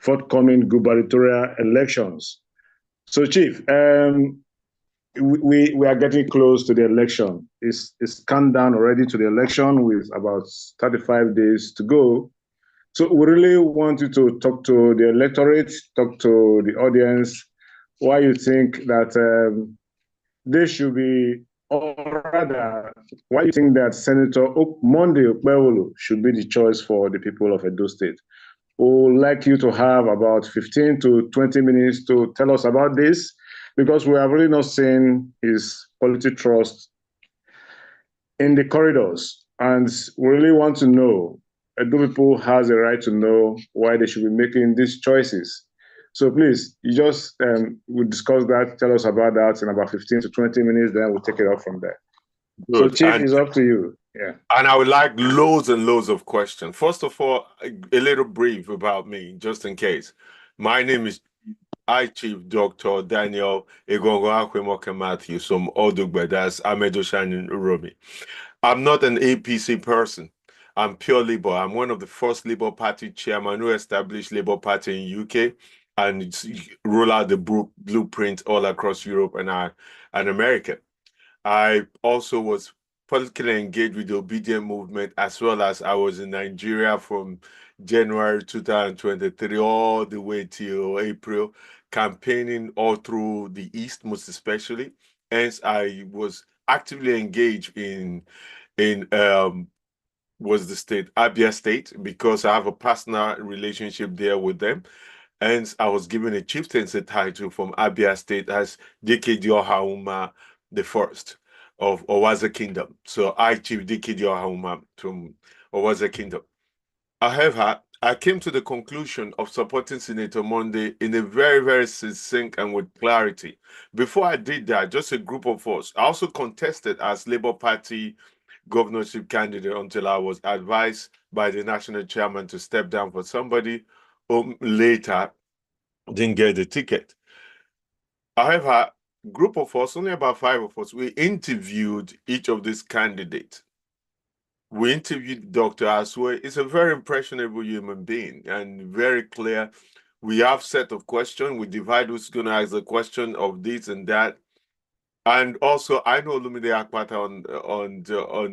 forthcoming gubernatorial elections. So, Chief, we are getting close to the election. It's countdown already to the election with about 35 days to go. So we really want you to talk to the electorate, talk to the audience, why you think that they should be, or rather, why you think that Senator Monday Okpebholo should be the choice for the people of Edo State. We would like you to have about 15 to 20 minutes to tell us about this, because we have really not seen his quality trust in the corridors. And we really want to know, Edo people has a right to know why they should be making these choices. So please, you just we'll discuss that, tell us about that in about 15 to 20 minutes, then we'll take it up from there. Good. So Chief, it's up to you. Yeah. And I would like loads and loads of questions. First of all, a little brief about me, just in case. My name is Chief Dr. Daniel Egongo Akwemoke Matthew from Odugbe, that's Amedoshan Uromi. I'm not an APC person. I'm pure Labour. I'm one of the first Labour Party chairman who established Labour Party in UK and roll out the blueprint all across Europe and America. I also was politically engaged with the Obedient movement, as well as I was in Nigeria from January 2023 all the way till April, campaigning all through the East, most especially. Hence, I was actively engaged in was the state Abia State, because I have a personal relationship there with them. Hence, I was given a chieftaincy title from Abia State as Dike Diohauma the first of Owaza Kingdom. So I Chief Dike Diohauma from Owaza Kingdom. However, I came to the conclusion of supporting Senator Monday in a very, very succinct and with clarity. Before I did that, just a group of us, I also contested as Labour Party governorship candidate until I was advised by the national chairman to step down for somebody who later didn't get the ticket. However, group of us, only about 5 of us, we interviewed each of these candidates. We interviewed Dr. Aswe. He's a very impressionable human being and very clear. We have set of questions. We divide who's going to ask the question of this and that. And also, I know Lumide Akpata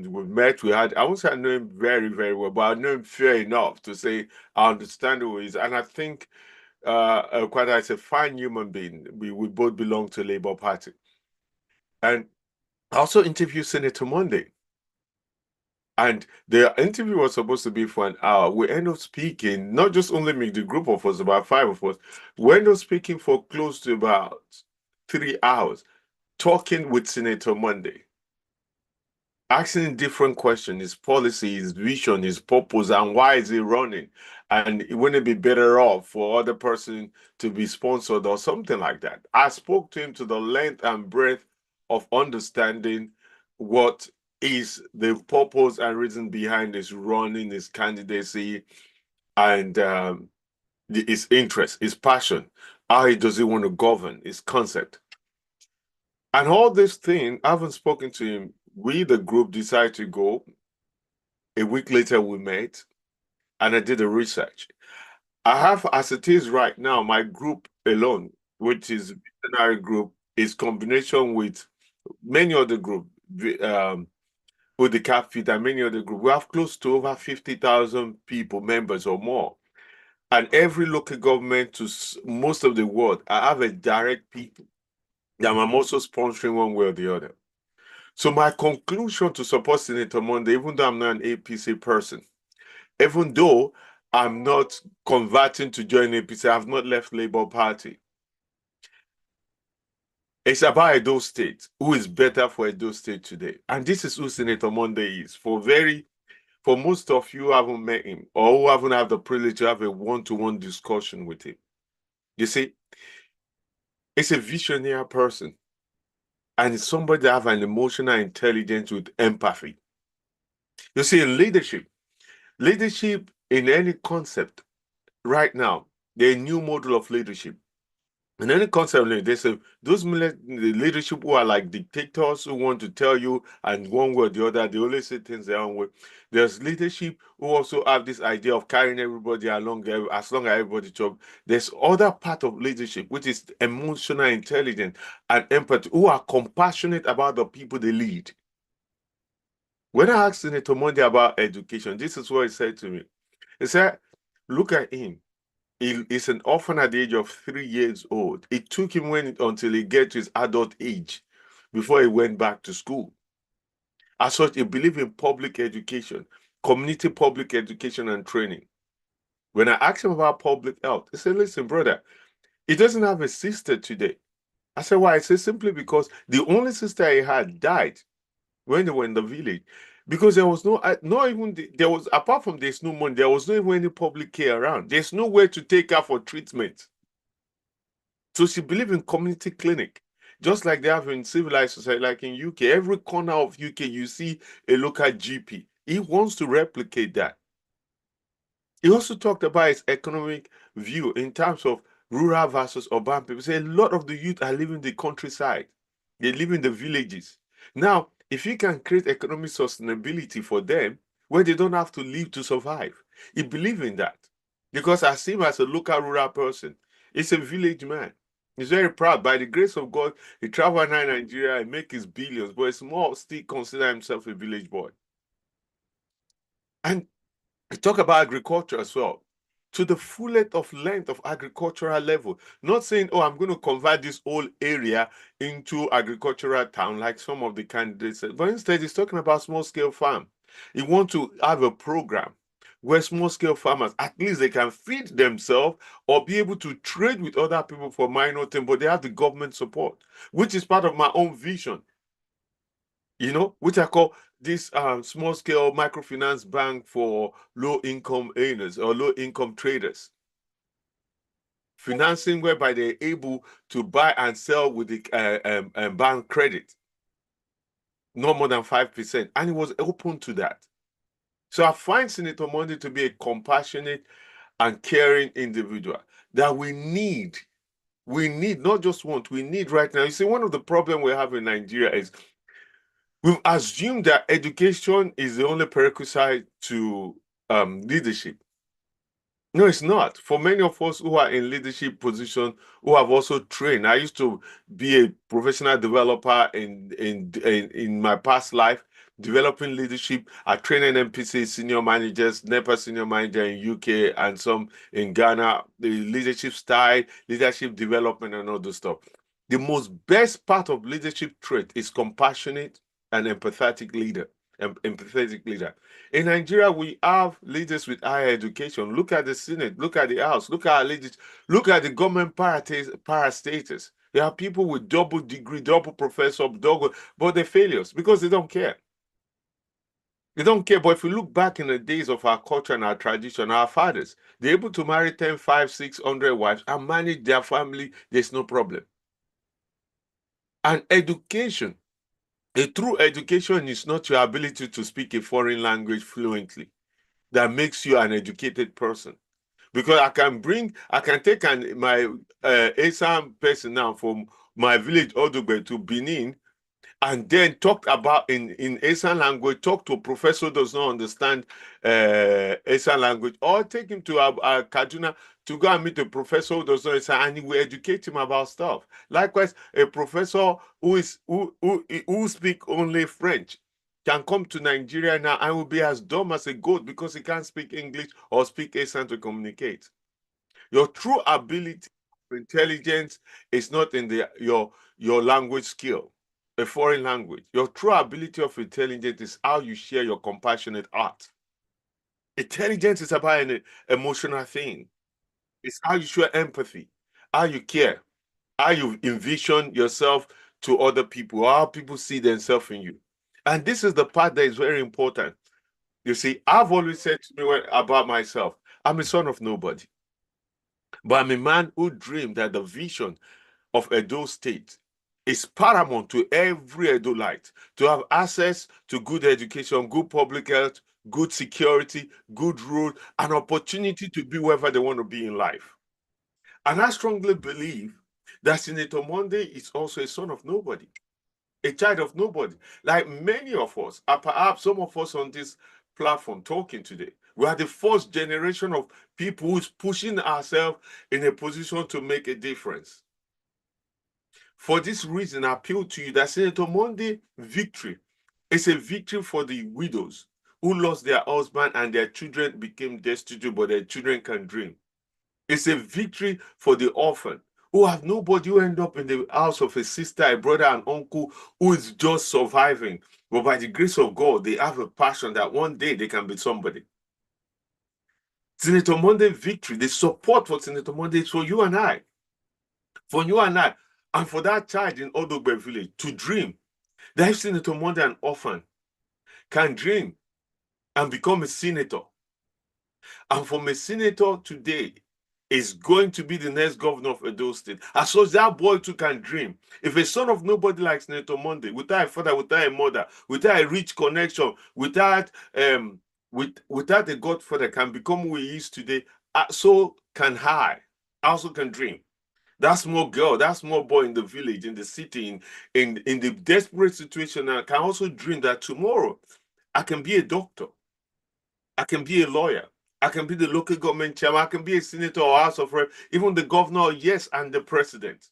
we've met, I won't say I know him very, very well, but I know him fair enough to say I understand who he is. And I think Akpata is a fine human being. We both belong to Labour Party. And I also interviewed Senator Monday. And the interview was supposed to be for an hour. We end up speaking, not just only me, the group of us, about 5 of us, we end up speaking for close to about 3 hours, talking with Senator Monday, asking different questions, his policy, his vision, his purpose, and why is he running? And wouldn't it be better off for other person to be sponsored or something like that? I spoke to him to the length and breadth of understanding what is the purpose and reason behind his running, his candidacy, and his interest, his passion, how does he want to govern, his concept. And all this thing, I haven't spoken to him. We, the group, decided to go. A week later, we met, and I did the research. I have, as it is right now, my group alone, which is a visionary group, is combination with many other groups, with the CAPFIT and many other groups. We have close to over 50,000 people, members or more. And every local government to most of the world, I have a direct people that I'm also sponsoring one way or the other. So my conclusion to support Senator Monday, even though I'm not an APC person, even though I'm not converting to join APC, I've not left Labour Party. It's about Edo State. Who is better for Edo State today? And this is who Senator Monday is. For most of you who haven't met him or who haven't had the privilege to have a one-to-one discussion with him, you see, it's a visionary person. And it's somebody that have an emotional intelligence with empathy. You see, in leadership in any concept right now, there's a new model of leadership. And any concept, they say those the leadership who are like dictators who want to tell you and one way or the other, they always say things their own way. There's leadership who also have this idea of carrying everybody along as long as everybody talk. There's other part of leadership which is emotional intelligence and empathy, who are compassionate about the people they lead. When I asked Senator Monday about education, this is what he said to me. He said, look at him. He's an orphan at the age of 3 years old. It took him until he get to his adult age before he went back to school. As such, he believed in public education, community public education and training. When I asked him about public health, he said, listen, brother, he doesn't have a sister today. I said, why? I said, simply because the only sister he had died when they were in the village. Because there was not even, there was, apart from there's no money, there was not even any public care around. There's nowhere to take her for treatment. So she believed in community clinic, just like they have in civilized society, like in UK. Every corner of UK, you see a local GP. He wants to replicate that. He also talked about his economic view in terms of rural versus urban people. Say a lot of the youth are living in the countryside. They live in the villages. Now, if you can create economic sustainability for them, where they don't have to live to survive, he believes in that. Because I see him as a local rural person. He's a village man. He's very proud. By the grace of God, he traveled around Nigeria and make his billions, but he's more still consider himself a village boy. And we talk about agriculture as well, to the fullest of length of agricultural level. Not saying, oh, I'm going to convert this whole area into agricultural town like some of the candidates said, but instead he's talking about small-scale farm. He wants to have a program where small-scale farmers, at least they can feed themselves or be able to trade with other people for minor things, but they have the government support, which is part of my own vision, which I call this small scale microfinance bank for low income earners or low income traders. Financing whereby they're able to buy and sell with the bank credit, no more than 5%. And he was open to that. So I find Senator Monday to be a compassionate and caring individual that we need. We need, not just want, we need right now. You see, one of the problems we have in Nigeria is we've assumed that education is the only prerequisite to leadership. No, it's not. For many of us who are in leadership position, who have also trained, I used to be a professional developer in my past life, developing leadership. I trained in MPC senior managers, NEPA senior manager in UK, and some in Ghana. The leadership style, leadership development, and all those stuff. The most best part of leadership trait is compassionate and empathetic leader. Empathetic leader. In Nigeria, we have leaders with higher education. Look at the Senate, look at the House, look at our leaders, look at the government parastatals. There are people with double degree, double professor, double, but they're failures because they don't care. They don't care. But if we look back in the days of our culture and our tradition, our fathers, they're able to marry 10, 5, 600 wives and manage their family. There's no problem. And education, a true education is not your ability to speak a foreign language fluently that makes you an educated person. Because I can take my ASAM person now from my village Odugbe to Benin and then talk about in Esan language, talk to a professor who does not understand Esan language, or take him to Kaduna to go and meet a professor who does not understand, and he will educate him about stuff. Likewise, a professor who speak only French can come to Nigeria now and will be as dumb as a goat because he can't speak English or speak Esan to communicate. Your true ability of intelligence is not in your language skill, a foreign language. Your true ability of intelligence is how you share your compassionate heart. Intelligence is about an emotional thing. It's how you show empathy, how you care, how you envision yourself to other people, how people see themselves in you. And this is the part that is very important. You see, I've always said to me about myself, I'm a son of nobody. But I'm a man who dreamed that the vision of Edo State is paramount to every Edoite to have access to good education, good public health, good security, good road, an opportunity to be wherever they want to be in life. And I strongly believe that Senator Monday is also a son of nobody, a child of nobody. Like many of us, perhaps some of us on this platform talking today, we are the first generation of people who's pushing ourselves in a position to make a difference. For this reason, I appeal to you that Senator Monday victory is a victory for the widows who lost their husband and their children became destitute, but their children can dream. It's a victory for the orphan who have nobody, who end up in the house of a sister, a brother, an uncle who is just surviving. But by the grace of God, they have a passion that one day they can be somebody. Senator Monday victory, the support for Senator Monday is for you and I. For you and I. And for that child in Okpebholo village to dream that if Senator Monday, an orphan, can dream and become a senator. And from a senator today, is going to be the next governor of Edo State. As such, that boy too can dream. If a son of nobody like Senator Monday, without a father, without a mother, without a rich connection, without a godfather, can become who he is today, so can I. Also can dream. That small girl, that small boy in the village, in the city, in the desperate situation, I can also dream that tomorrow I can be a doctor. I can be a lawyer. I can be the local government chairman. I can be a senator or house of rep, even the governor, yes, and the president.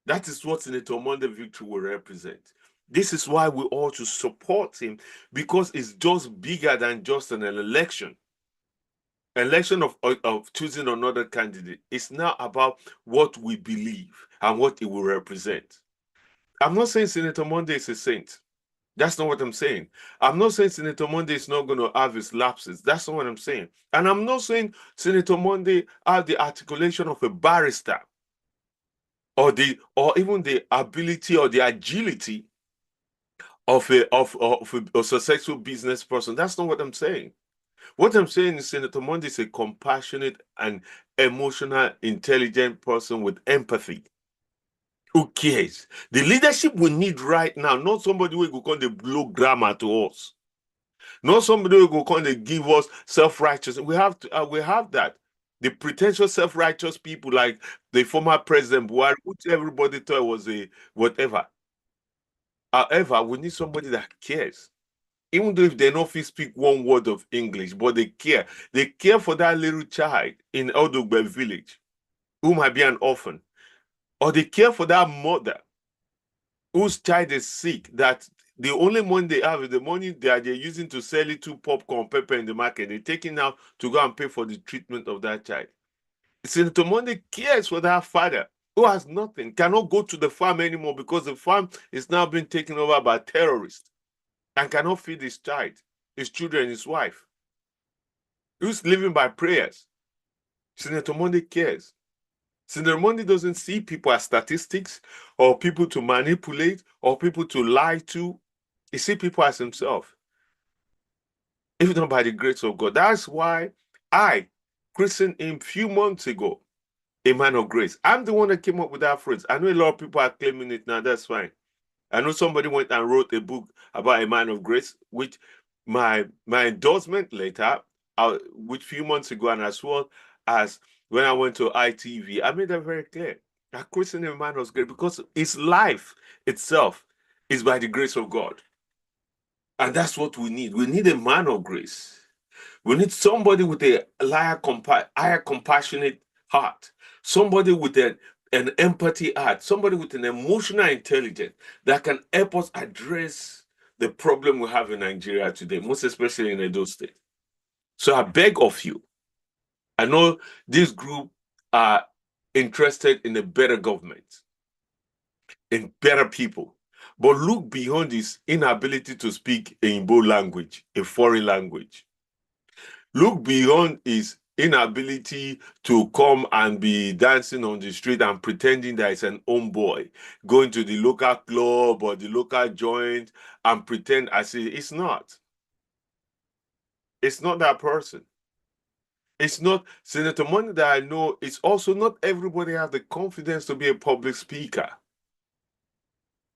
That is what Senator Monday victory will represent. This is why we ought to support him, because it's just bigger than just an election. Election of choosing another candidate. It's now about what we believe and what it will represent. I'm not saying Senator Monday is a saint. That's not what I'm saying. I'm not saying Senator Monday is not going to have his lapses. That's not what I'm saying. And I'm not saying Senator Monday has the articulation of a barrister or even the ability or the agility of a successful business person. That's not what I'm saying. What I'm saying is Senator Monday is a compassionate and emotional, intelligent person with empathy. Who cares? The leadership we need right now, not somebody who will come the blow grammar to us. Not somebody who will come and give us self-righteous. We have that. The pretentious self-righteous people like the former President Buhari, which everybody thought was a whatever. However, we need somebody that cares. Even though if they don't speak one word of English, but they care. They care for that little child in Okpebholo village who might be an orphan. Or they care for that mother whose child is sick, that the only money they have is the money that they're using to sell it to popcorn pepper in the market. They're taking out to go and pay for the treatment of that child. Senator Monday cares for that father who has nothing, cannot go to the farm anymore because the farm is now being taken over by terrorists and cannot feed his child, his children, his wife, who's living by prayers. Senator Monday cares. Senator Monday doesn't see people as statistics or people to manipulate or people to lie to. He sees people as himself, if not by the grace of God. That's why I christened him a few months ago a man of grace. I'm the one that came up with that phrase. I know a lot of people are claiming it now. That's fine. I know somebody went and wrote a book about a man of grace, which my endorsement later, which few months ago, and as well as when I went to ITV, I made that very clear. I christened him a man of grace because his life itself is by the grace of God. And that's what we need. We need a man of grace. We need somebody with a higher compassionate heart, somebody with an empathy heart, somebody with an emotional intelligence that can help us address the problem we have in Nigeria today, most especially in Edo State. So I beg of you, I know this group are interested in a better government, in better people, but look beyond this inability to speak a Igbo language, a foreign language. Look beyond his inability to come and be dancing on the street and pretending that he's an homeboy, going to the local club or the local joint and pretend as if it's not. It's not that person. It's not Senator Monday that I know. It's also not everybody has the confidence to be a public speaker.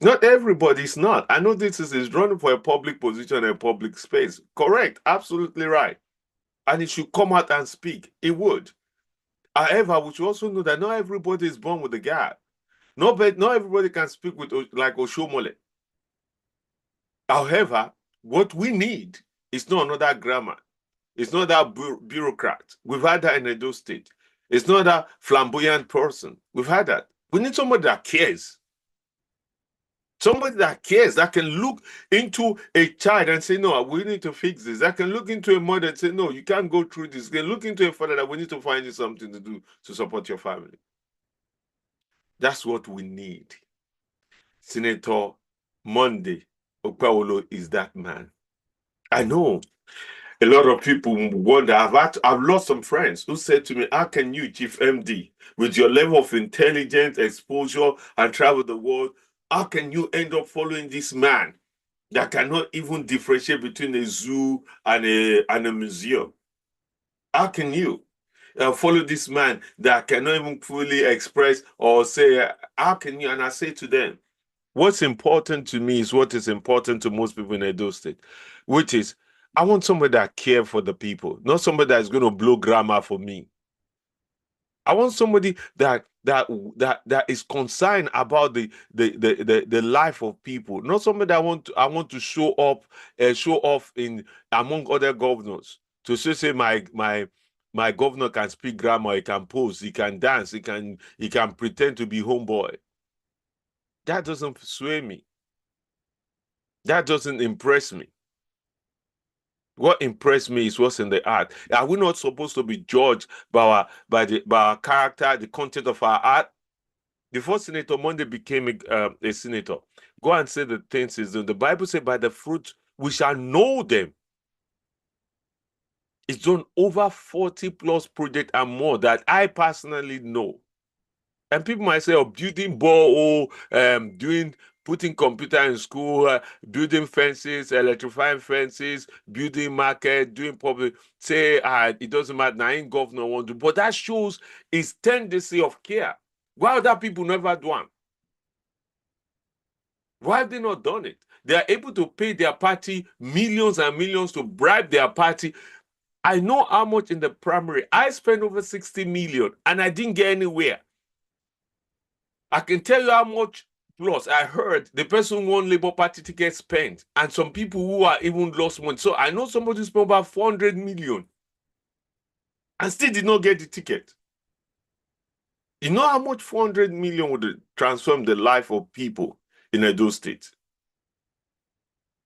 Not everybody is not. I know this is running for a public position in a public space. Correct. Absolutely right. And it should come out and speak. It would. However, we should also know that not everybody is born with the gap. Not everybody can speak with like Oshomole. However, what we need is not another grammar. It's not that bureaucrat. We've had that in Edo State. It's not that flamboyant person. We've had that. We need somebody that cares. Somebody that cares, that can look into a child and say, no, we need to fix this. That can look into a mother and say, no, you can't go through this. Can look into a father that we need to find you something to do to support your family. That's what we need. Senator Monday Okpebholo is that man. I know a lot of people wonder. I've lost some friends who said to me, how can you, Chief MD, with your level of intelligence, exposure, and travel the world, how can you end up following this man that cannot even differentiate between a zoo and a museum? How can you follow this man that cannot even fully express or say, how can you? And I say to them, what's important to me is what is important to most people in Edo State, which is I want somebody that cares for the people, not somebody that's going to blow grammar for me. I want somebody that is concerned about the life of people, not somebody that I want to show off in among other governors to say my governor can speak grammar, he can pose, he can dance, he can pretend to be homeboy. That doesn't sway me. That doesn't impress me. What impressed me is what's in the art. Are we not supposed to be judged by our character, the content of our art? Before Senator Monday became a senator, go and say the things is done. The Bible says, by the fruit we shall know them. It's done over 40 plus projects and more that I personally know. And people might say, oh, building borehole, putting computer in school, building fences, electrifying fences, building market, doing public. Say, it doesn't matter, now ain't governor want to. But that shows his tendency of care. Why other people never do it? Why have they not done it? They are able to pay their party millions and millions to bribe their party. I know how much in the primary. I spent over 60 million and I didn't get anywhere. I can tell you how much plus I heard the person who won Labour Party ticket spent, and some people who are even lost money. So I know somebody who spent about 400 million and still did not get the ticket. You know how much 400 million would transform the life of people in Edo State?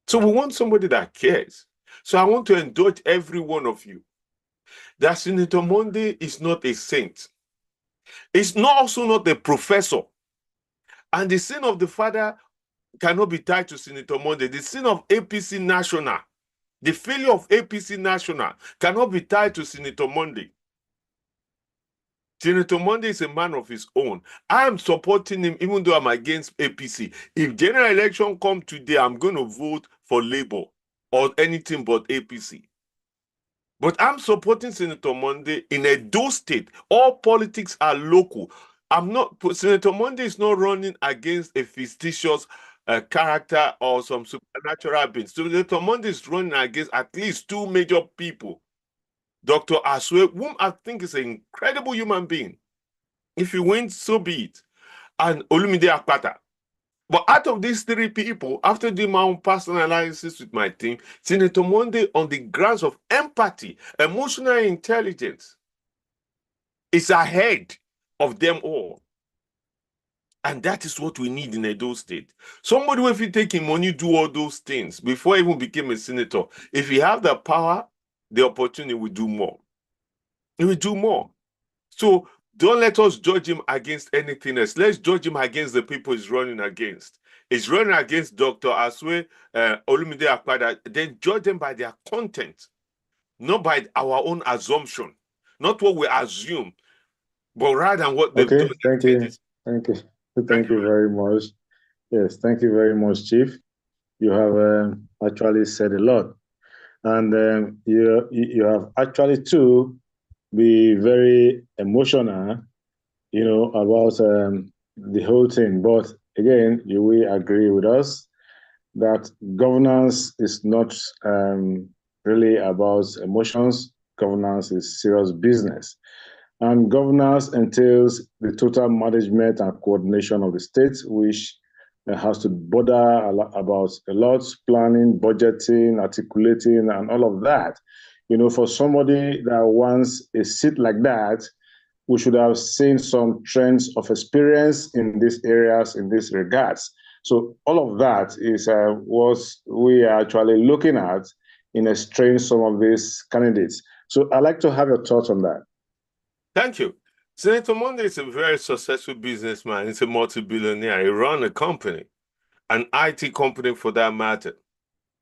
So we want somebody that cares. So I want to indulge every one of you that Senator Monday is not a saint. It's also not a professor. And the sin of the father cannot be tied to Senator Monday. The sin of APC National, the failure of APC National cannot be tied to Senator Monday. Senator Monday is a man of his own. I am supporting him even though I'm against APC. If general election come today, I'm going to vote for Labour or anything but APC. But I'm supporting Senator Monday in Edo State. All politics are local. Senator Monday is not running against a fictitious character or some supernatural being. Senator Monday is running against at least two major people. Dr. Aswe, whom I think is an incredible human being. If he wins, so be it. And Olumide Akpata. But out of these three people, after doing my own personal analysis with my team, Senator Monday, on the grounds of empathy, emotional intelligence, is ahead of them all. And that is what we need in Edo State. Somebody who, if you take him money, do all those things before he even became a senator. If he have the power, the opportunity will do more. He will do more. So don't let us judge him against anything else. Let's judge him against the people he's running against. He's running against Dr. Aswe, Olumide Akpata. Then judge them by their content, not by our own assumption, not what we assume, but rather than what they've done. Thank you. Thank you very much. Yes, thank you very much, Chief. You have actually said a lot. And you have actually, too, be very emotional, about the whole thing. But again, you will agree with us that governance is not really about emotions. Governance is serious business. And governance entails the total management and coordination of the state, which has to border about a lot, planning, budgeting, articulating, and all of that. For somebody that wants a seat like that, we should have seen some trends of experience in these areas, in these regards. So all of that is what we are actually looking at in extraying some of these candidates. So I'd like to have your thoughts on that. Thank you. Senator Monday is a very successful businessman. He's a multi-billionaire. He runs a company, an IT company for that matter.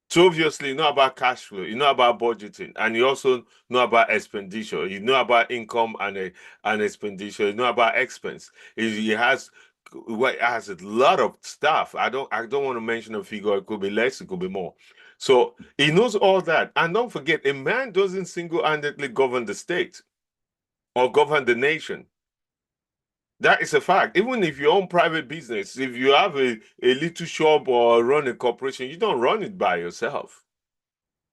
So obviously, you know about cash flow, you know about budgeting, and you also know about expenditure. You know about income and expenditure. You know about expense. He has a lot of stuff. I don't want to mention a figure. It could be less. It could be more. So he knows all that. And don't forget, a man doesn't single-handedly govern the state or govern the nation. That is a fact. Even if you own private business, if you have a little shop or run a corporation, you don't run it by yourself.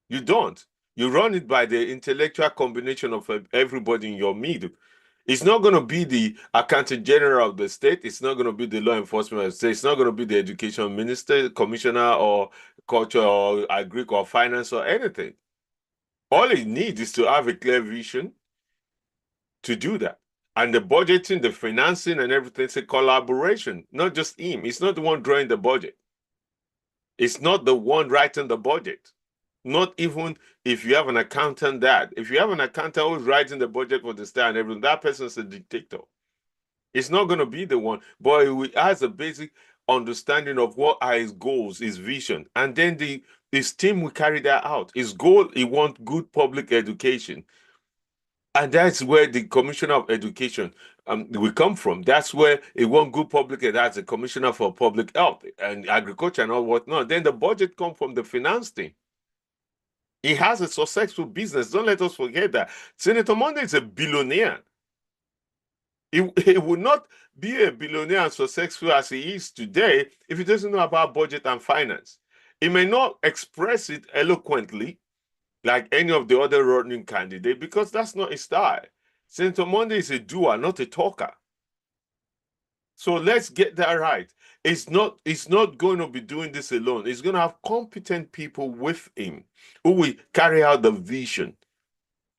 You don't. You run it by the intellectual combination of everybody in your middle. It's not going to be the accountant general of the state. It's not going to be the law enforcement of the state. It's not going to be the education minister, commissioner, or culture, or agri, or finance, or anything. All it needs is to have a clear vision to do that. And the budgeting, the financing, and everything is a collaboration, not just him. It's not the one drawing the budget. It's not the one writing the budget. Not even if you have an accountant that. If you have an accountant who's writing the budget for the state and everything, that person's a dictator. It's not going to be the one, but he has a basic understanding of what are his goals, his vision. And then his team will carry that out. His goal, he wants good public education. And that's where the Commissioner of Education will come from. That's where it won't good public, that's the Commissioner for Public Health and Agriculture and all whatnot. Then the budget comes from the finance team. He has a successful business. Don't let us forget that. Senator Monday is a billionaire. He would not be a billionaire and successful as he is today if he doesn't know about budget and finance. He may not express it eloquently, like any of the other running candidates, because that's not his style. Senator Monday is a doer, not a talker. So let's get that right. It's not going to be doing this alone. It's going to have competent people with him who will carry out the vision.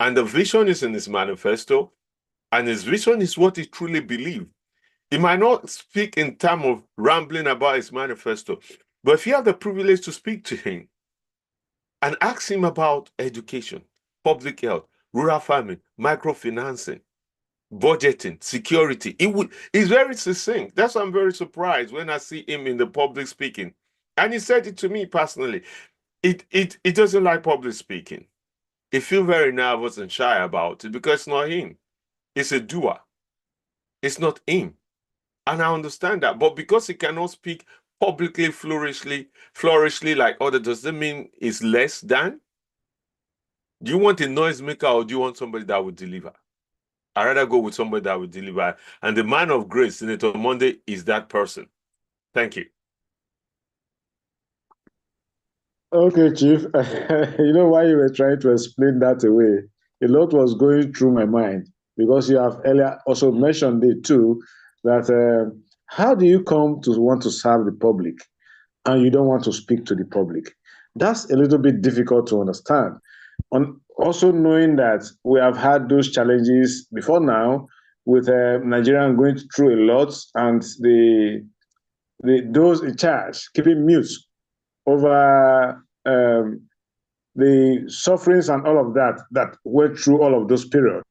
And the vision is in his manifesto, and his vision is what he truly believes. He might not speak in terms of rambling about his manifesto, but if you have the privilege to speak to him, and ask him about education, public health, rural farming, microfinancing, budgeting, security. He's very succinct. That's why I'm very surprised when I see him in the public speaking. And he said it to me personally. It doesn't like public speaking. He feels very nervous and shy about it because it's not him. It's a doer. It's not him. And I understand that. But because he cannot speak publicly, flourishly like others, does that mean he's less than? Do you want a noisemaker or do you want somebody that will deliver? I'd rather go with somebody that will deliver. And the man of grace, Senator Monday, is that person. Thank you. Okay, Chief. You know why you were trying to explain that away? A lot was going through my mind because you have earlier also mentioned it too, that how do you come to want to serve the public and you don't want to speak to the public? That's a little bit difficult to understand. Also knowing that we have had those challenges before now with Nigeria going through a lot and those in charge keeping mute over the sufferings and all of that went through all of those periods.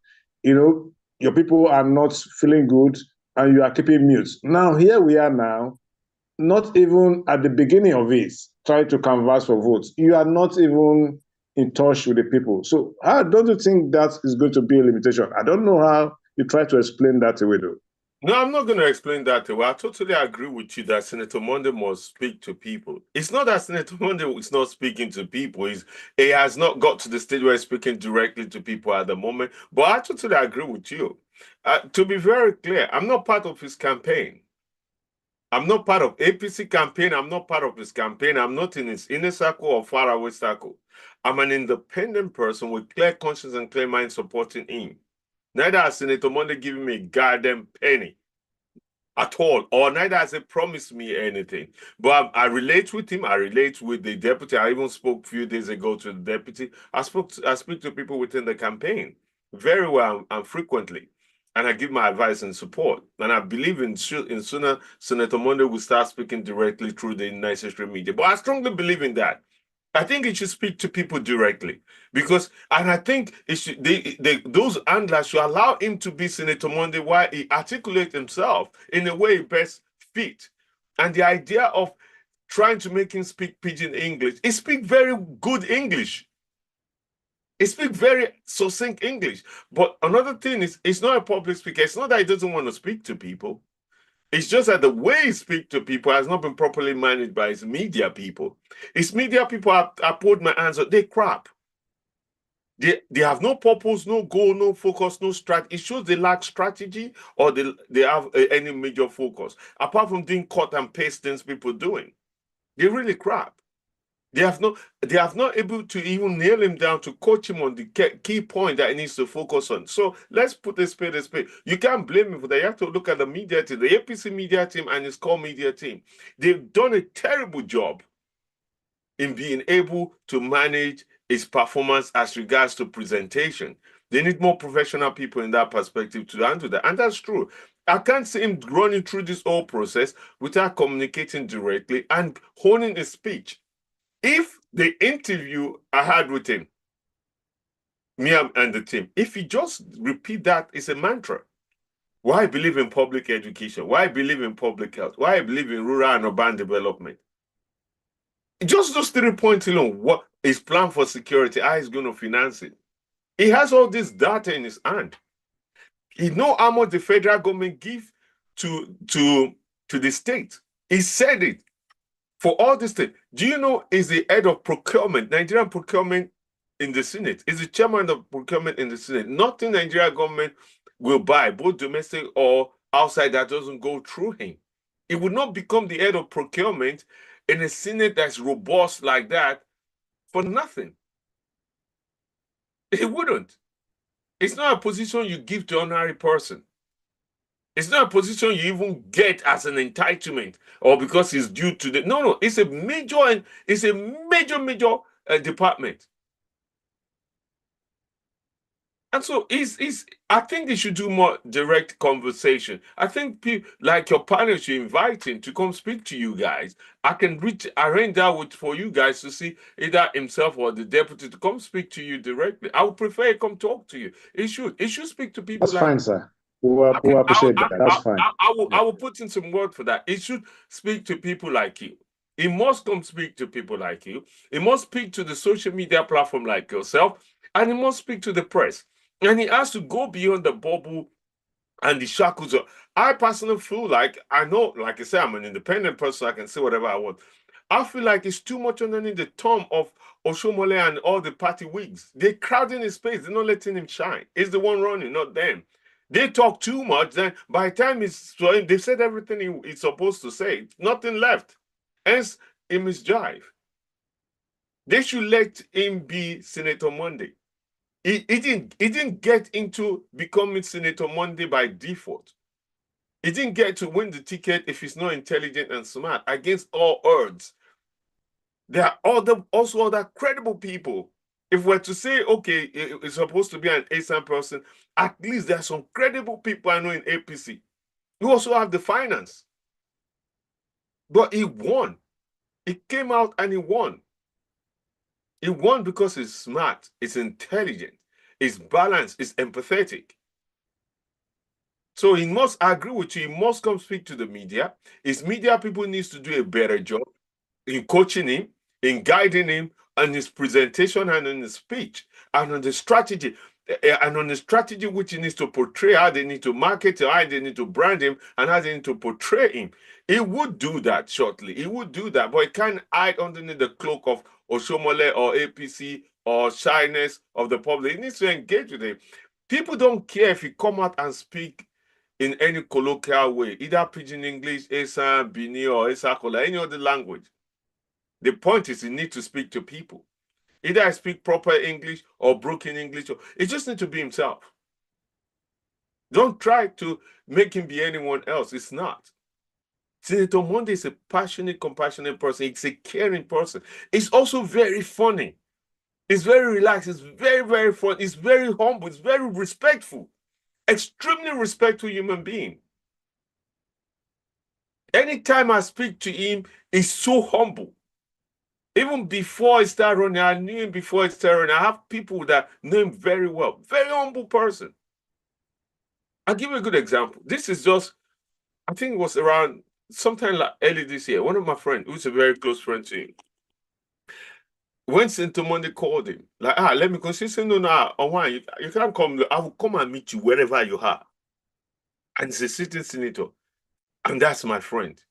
Your people are not feeling good and you are keeping mute. Now, here we are now, not even at the beginning of it, trying to canvass for votes. You are not even in touch with the people. So how don't you think that is going to be a limitation? I don't know how you try to explain that away, though. No, I'm not going to explain that away. I totally agree with you that Senator Monday must speak to people. It's not that Senator Monday is not speaking to people. He has not got to the stage where he's speaking directly to people at the moment. But I totally agree with you. To be very clear, I'm not part of his campaign. I'm not part of APC campaign. I'm not part of his campaign. I'm not in his inner circle or faraway circle. I'm an independent person with clear conscience and clear mind supporting him. Neither has Senator Monday given me a goddamn penny at all, or neither has he promised me anything. But I relate with him. I relate with the deputy. I even spoke a few days ago to the deputy. I speak to people within the campaign very well and frequently, and I give my advice and support. And I believe in sooner Senator Monday will start speaking directly through the necessary media. But I strongly believe in that. I think he should speak to people directly because, and I think it should, those handlers should allow him to be Senator Monday while he articulates himself in a way best fit. And the idea of trying to make him speak pidgin English, he speaks very good English. He speaks very succinct English. But another thing is, he's not a public speaker. It's not that he doesn't want to speak to people. It's just that the way he speaks to people has not been properly managed by his media people. His media people, I put my hands on, they crap. They have no purpose, no goal, no focus, no strategy. It shows they lack strategy or they have any major focus. Apart from doing cut and paste things people doing. They really crap. They have not able to even nail him down to coach him on the key point that he needs to focus on. So let's put a spade a spade. You can't blame him for that. You have to look at the media team, the APC media team and his core media team. They've done a terrible job in being able to manage his performance as regards to presentation. They need more professional people in that perspective to handle that. And that's true. I can't see him running through this whole process without communicating directly and honing his speech. If the interview I had with him, me and the team, if he just repeat that, it's a mantra. Why I believe in public education, why I believe in public health, why I believe in rural and urban development. Just those 3 points alone, what is plan for security, how he's going to finance it. He has all this data in his hand. He knows how much the federal government gives to the state. He said it. For all this thing, do you know is the head of procurement, Nigerian procurement in the Senate, is the chairman of procurement in the Senate. Nothing Nigerian government will buy, both domestic or outside, that doesn't go through him. He would not become the head of procurement in a Senate that's robust like that for nothing. He wouldn't. It's not a position you give to an ordinary person. It's not a position you even get as an entitlement or because it's due to the. No. It's a major department. And so I think they should do more direct conversation. I think people like your panel should invite him to come speak to you guys. I can arrange that for you guys to see either himself or the deputy to come speak to you directly. I would prefer he come talk to you. He should speak to people. That's fine, sir. We'll appreciate that. That's fine. I will put in some word for that. He should speak to people like you. He must come speak to people like you. He must speak to the social media platform like yourself. And he must speak to the press. And he has to go beyond the bubble and the shackles. I personally feel like, I know, like I said, I'm an independent person. I can say whatever I want. I feel like it's too much underneath the thumb of Oshomole and all the party wigs. They're crowding his space. They're not letting him shine. He's the one running, not them. They talk too much. Then by the time they've said everything he's supposed to say. Nothing left. Hence, he misjive. They should let him be Senator Monday. He didn't get into becoming Senator Monday by default. He didn't get to win the ticket if he's not intelligent and smart against all odds. There are also other credible people. If we're to say, okay, it's supposed to be an ASAM person, at least there are some credible people I know in APC. You also have the finance. But he won. He came out and he won. He won because he's smart, he's intelligent, he's balanced, he's empathetic. So he must agree with you. He must come speak to the media. His media people needs to do a better job in coaching him, in guiding him on his presentation and on his speech and on the strategy. And on the strategy which he needs to portray, how they need to market, how they need to brand him, and how they need to portray him. He would do that shortly. He would do that, but he can't hide underneath the cloak of Oshomole or APC or shyness of the public. He needs to engage with him. People don't care if he come out and speak in any colloquial way, either Pidgin English, Esa, Bini, or Esakola, any other language. The point is, he needs to speak to people. Either I speak proper English or broken English. He just needs to be himself. Don't try to make him be anyone else. It's not. Senator Monday is a passionate, compassionate person. He's a caring person. He's also very funny. He's very relaxed. He's very, very fun. He's very humble. He's very respectful. Extremely respectful human being. Anytime I speak to him, he's so humble. Even before I started running, I knew him before I started running. I have people that know him very well. Very humble person. I'll give you a good example. This is just, I think it was around sometime like early this year. One of my friends, who's a very close friend to him, when Senator Monday called him, like, let me consider. He said, no, you can't come. I will come and meet you wherever you are. And he's a sitting senator. And that's my friend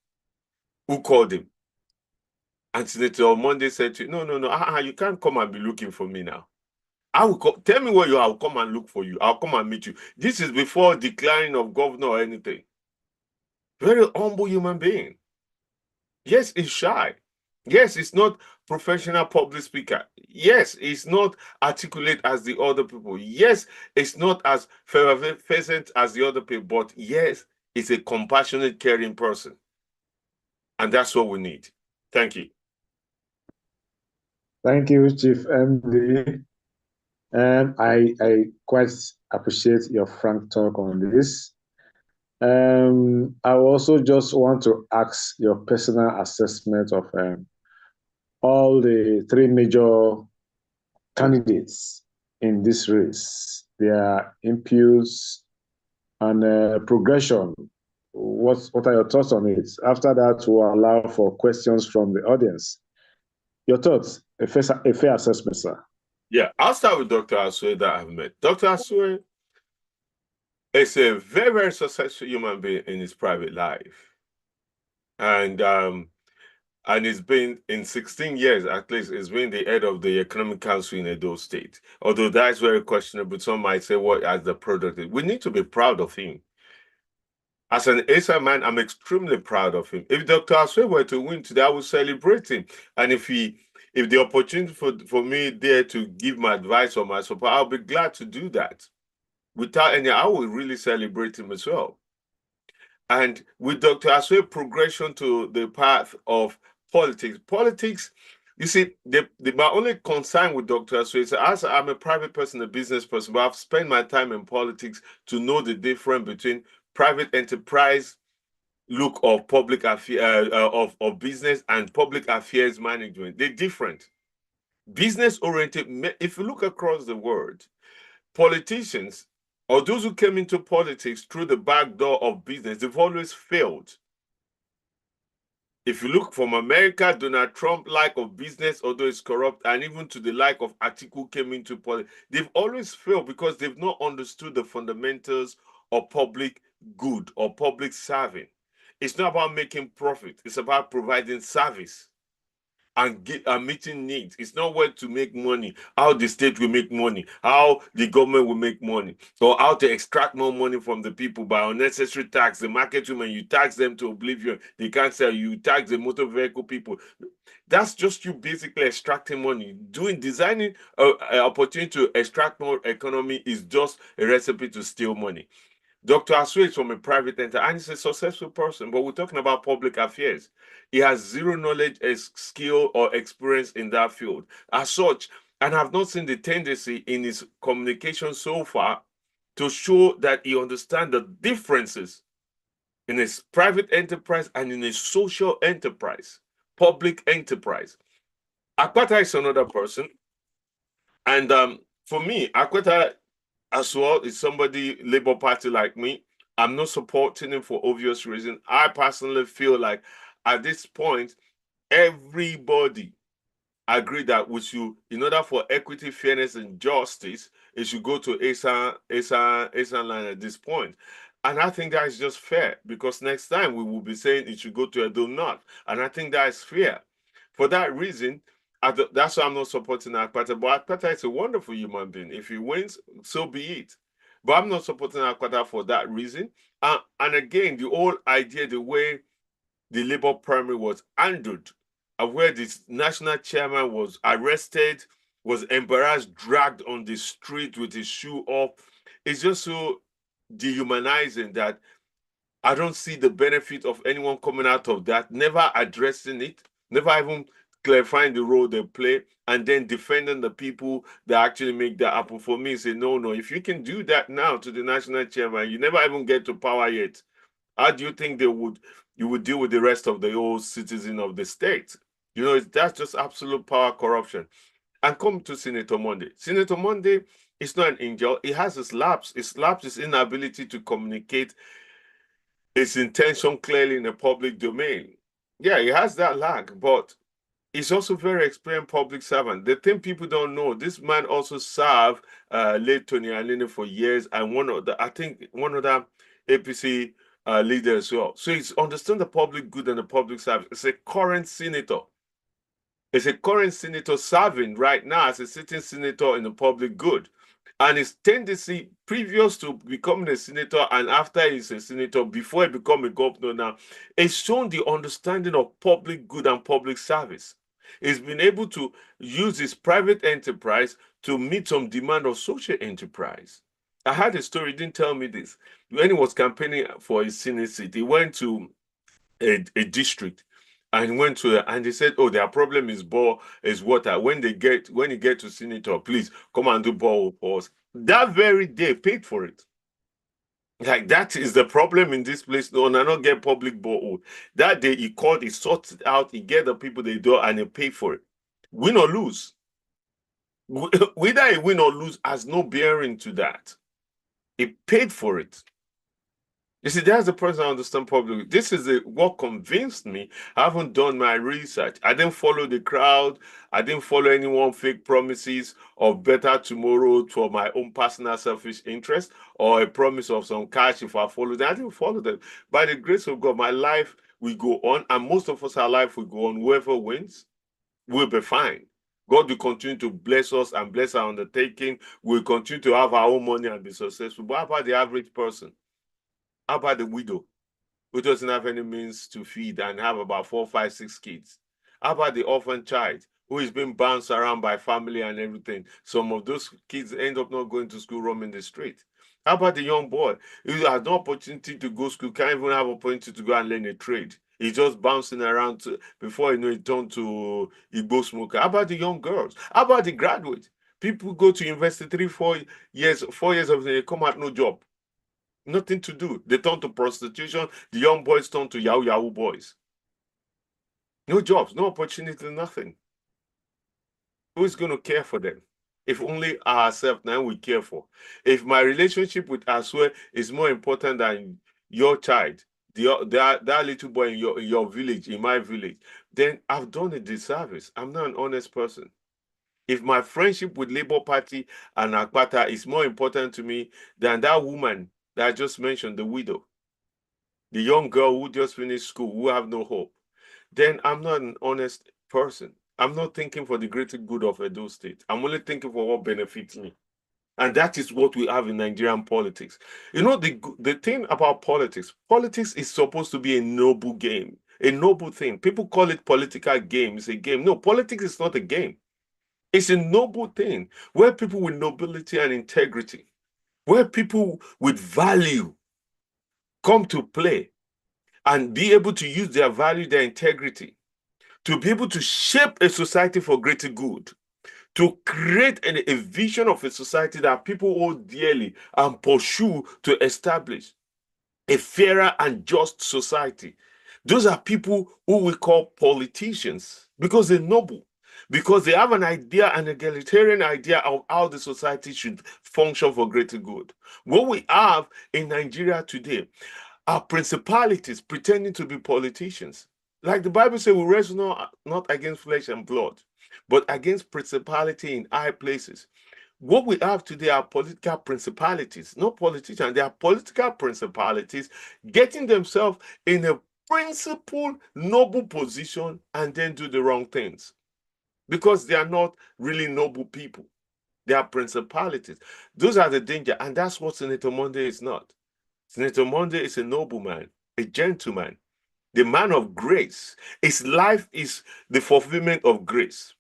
who called him. And Senator Monday said to him, no, you can't come and be looking for me now. I will come, tell me where you are, I'll come and look for you. I'll come and meet you. This is before declaring of governor or anything. Very humble human being. Yes, he's shy. Yes, he's not professional public speaker. Yes, he's not articulate as the other people. Yes, it's not as effervescent as the other people. But yes, he's a compassionate, caring person. And that's what we need. Thank you. Thank you, Chief MD. And I quite appreciate your frank talk on this. I also just want to ask your personal assessment of all the three major candidates in this race, their impulse and progression. What are your thoughts on it? After that, we'll allow for questions from the audience. Your thoughts, a fair assessment, sir. Yeah, I'll start with Dr. Asue that I've met. Dr. Asue is a very, very successful human being in his private life. And it's been in 16 years, at least, he's been the head of the Economic Council in Edo State. Although that is very questionable. Some might say, what as the product is. We need to be proud of him. As an ASA man, I'm extremely proud of him. If Dr. Aswe were to win today, I would celebrate him. And if the opportunity for me there to give my advice or my support, I'll be glad to do that. Without any, I will really celebrate him as well. And with Dr. Aswe's progression to the path of politics, you see, my only concern with Dr. Aswe is as I'm a private person, a business person, but I've spent my time in politics to know the difference between private enterprise look of public affairs of business and public affairs management. They're different. Business oriented, if you look across the world, politicians or those who came into politics through the back door of business, they've always failed. If you look from America, Donald Trump like of business, although it's corrupt, and even to the like of Atiku came into politics, they've always failed because they've not understood the fundamentals of public good or public serving. It's not about making profit. It's about providing service and meeting needs. It's not where to make money, how the state will make money, how the government will make money, or how to extract more money from the people by unnecessary tax. The market women, you tax them to oblivion. They can't sell. You tax the motor vehicle people. That's just you basically extracting money. Designing an opportunity to extract more economy is just a recipe to steal money. Dr. Aswe is from a private enterprise and he's a successful person, but we're talking about public affairs. He has zero knowledge, skill, or experience in that field. As such, and I've not seen the tendency in his communication so far to show that he understands the differences in his private enterprise and in his social enterprise, public enterprise. Akwata is another person. And for me, Akwata as well is somebody Labour Party like me. I'm not supporting him for obvious reasons. I personally feel like at this point, everybody agree that we should, in order for equity, fairness, and justice, it should go to ASA line at this point. And I think that is just fair because next time we will be saying it should go to Edo North. And I think that is fair. For that reason, that's why I'm not supporting Akpata. But Akpata is a wonderful human being. If he wins, so be it. But I'm not supporting Akpata for that reason. And again, the whole idea, the way the Labour primary was handled, where this national chairman was arrested, was embarrassed, dragged on the street with his shoe off, it's just so dehumanizing that I don't see the benefit of anyone coming out of that, never addressing it, never even clarifying the role they play, and then defending the people that actually make that happen. For me, say, no, if you can do that now to the national chairman, you never even get to power yet. How do you think you would deal with the rest of the old citizen of the state? That's just absolute power corruption. And come to Senator Monday. Senator Monday is not an angel. He has his lapse. His lapse is inability to communicate his intention clearly in the public domain. Yeah, he has that lag, but he's also very experienced public servant. The thing people don't know, this man also served late Tony Alene for years, and one of the APC leader as well. So he's understand the public good and the public service. It's a current senator. It's a current senator serving right now as a sitting senator in the public good. And his tendency previous to becoming a senator and after he's a senator, before he become a governor now, is shown the understanding of public good and public service. He's been able to use his private enterprise to meet some demand of social enterprise. I had a story, he didn't tell me this. When he was campaigning for his Senate seat, he went to a district and he went to and they said, oh, their problem is water. When you get to senator, please come and do borehole for us. That very day, paid for it. Like, that is the problem in this place. No, I not get public borehole. That day he called, he sorted out, he get the people they do, and he paid for it. Win or lose. Whether he win or lose has no bearing to that. He paid for it. You see, that's the person I understand publicly. This is what convinced me. I haven't done my research. I didn't follow the crowd. I didn't follow anyone fake promises of better tomorrow for my own personal selfish interest or a promise of some cash if I follow them. I didn't follow them. By the grace of God, my life will go on, and most of us, our life will go on. Whoever wins will be fine. God will continue to bless us and bless our undertaking. We'll continue to have our own money and be successful. But how about the average person? How about the widow who doesn't have any means to feed and have about 4, 5, 6 kids? How about the orphan child who is being bounced around by family and everything? Some of those kids end up not going to school, roaming the street. How about the young boy who has no opportunity to go to school, can't even have opportunity to go and learn a trade? He's just bouncing around before he turned to Igbo smoker. How about the young girls? How about the graduates? People go to university 3, 4 years, 4 years of they come out, no job. Nothing to do. They turn to prostitution. The young boys turn to Yahoo boys. No jobs, no opportunity, nothing. Who is going to care for them? If only ourselves now we care for. If my relationship with Aswe is more important than your child, that little boy in your village, in my village, then I've done a disservice. I'm not an honest person. If my friendship with Labour Party and Akpata is more important to me than that woman that I just mentioned, the widow, the young girl who just finished school, who have no hope, then I'm not an honest person. I'm not thinking for the greater good of Edo State. I'm only thinking for what benefits me. And that is what we have in Nigerian politics. The thing about politics is supposed to be a noble game, a noble thing. People call it political game. It's a game. No, politics is not a game. It's a noble thing where people with nobility and integrity, where people with value come to play and be able to use their value, their integrity, to be able to shape a society for greater good, to create a vision of a society that people hold dearly and pursue to establish a fairer and just society. Those are people who we call politicians because they're noble, because they have an idea, an egalitarian idea of how the society should function for greater good. What we have in Nigeria today are principalities pretending to be politicians. Like the Bible says, we wrestle not against flesh and blood, but against principality in high places. What we have today are political principalities, not politicians. They are political principalities getting themselves in a principled, noble position and then do the wrong things because they are not really noble people. They are principalities. Those are the danger, and that's what Senator Monday is not. Senator Monday is a nobleman, a gentleman, the man of grace. His life is the fulfillment of grace.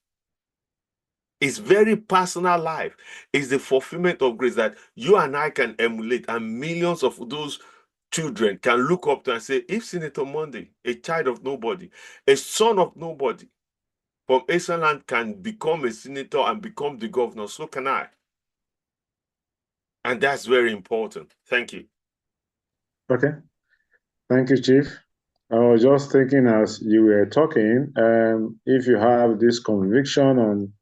It's very personal life. It's the fulfillment of grace that you and I can emulate, and millions of those children can look up to and say, if Senator Monday, a child of nobody, a son of nobody from Asian land, can become a senator and become the governor, so can I. And that's very important. Thank you. Okay. Thank you, Chief. I was just thinking as you were talking, if you have this conviction on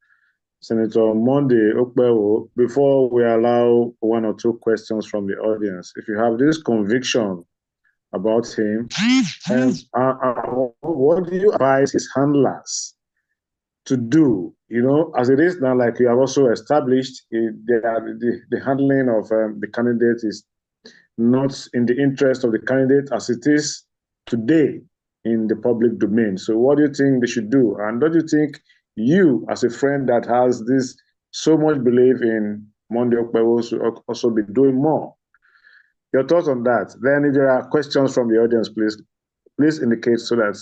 Senator Monday Okpebholo, before we allow one or two questions from the audience, if you have this conviction about him, what do you advise his handlers to do? You know, as it is now, like you have also established, the handling of the candidate is not in the interest of the candidate as it is today in the public domain. So what do you think they should do? And don't you think you, as a friend that has this so much belief in Monday Okpebholo, should also be doing more? Your thoughts on that? Then if there are questions from the audience, please indicate so that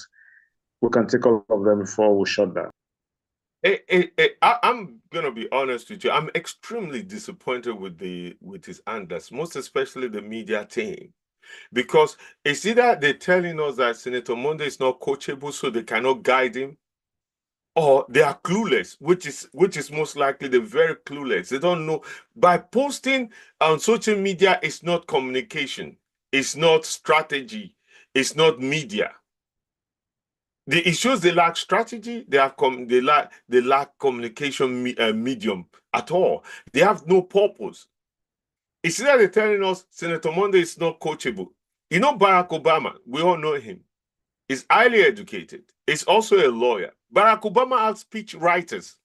we can take all of them before we shut down. I'm gonna be honest with you. I'm extremely disappointed with his handlers, most especially the media team, because it's either they're telling us that Senator Monday is not coachable, so they cannot guide him, or they are clueless, which is most likely they're very clueless. They don't know. By posting on social media, it's not communication, it's not strategy, it's not media. It shows they lack strategy. They lack communication medium at all. They have no purpose. It's either they're telling us Senator Monday is not coachable. You know Barack Obama, we all know him. He's highly educated. He's also a lawyer. Barack Obama has speech writers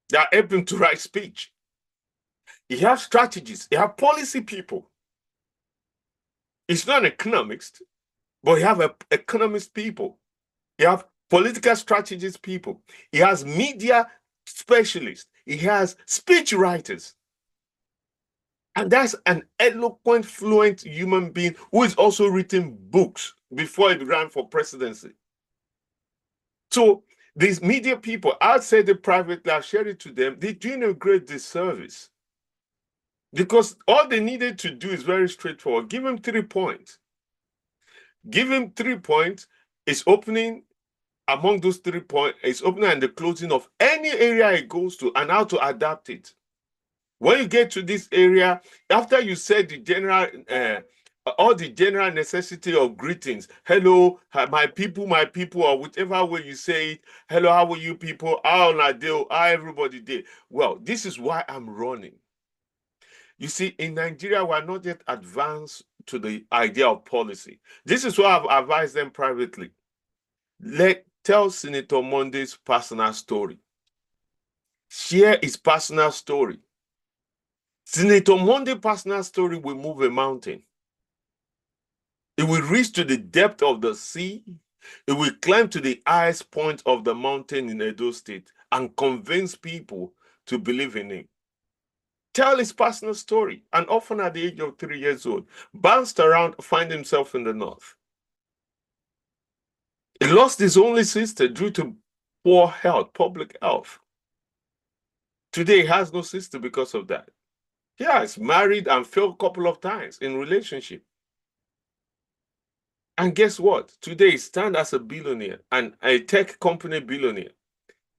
that help him to write speech. He has strategists. He has policy people. He's not an economist, but he have economist people. He have political strategist people. He has media specialists. He has speech writers. And that's an eloquent, fluent human being who has also written books before he ran for presidency. So these media people, I'll say the privately, I'll share it to them, they're doing a great disservice. Because all they needed to do is very straightforward. Give him 3 points. Give him 3 points. It's opening. Among those 3 points, it's opening and the closing of any area it goes to and how to adapt it. When you get to this area, after you said the general, all the general necessity of greetings, hello, my people, or whichever way you say it, hello, how are you people, how are you, how everybody did. Well, this is why I'm running. You see, in Nigeria, we're not yet advanced to the idea of policy. This is why I've advised them privately. Tell Senator Monday's personal story. Share his personal story. Senator Monday's personal story will move a mountain. It will reach to the depth of the sea. It will climb to the highest point of the mountain in Edo State and convince people to believe in him. Tell his personal story. An orphan at the age of 3 years old, bounced around, find himself in the north. He lost his only sister due to poor health, public health. Today, he has no sister because of that. He has married and failed a couple of times in relationship. And guess what? Today, he stands as a billionaire and a tech company billionaire.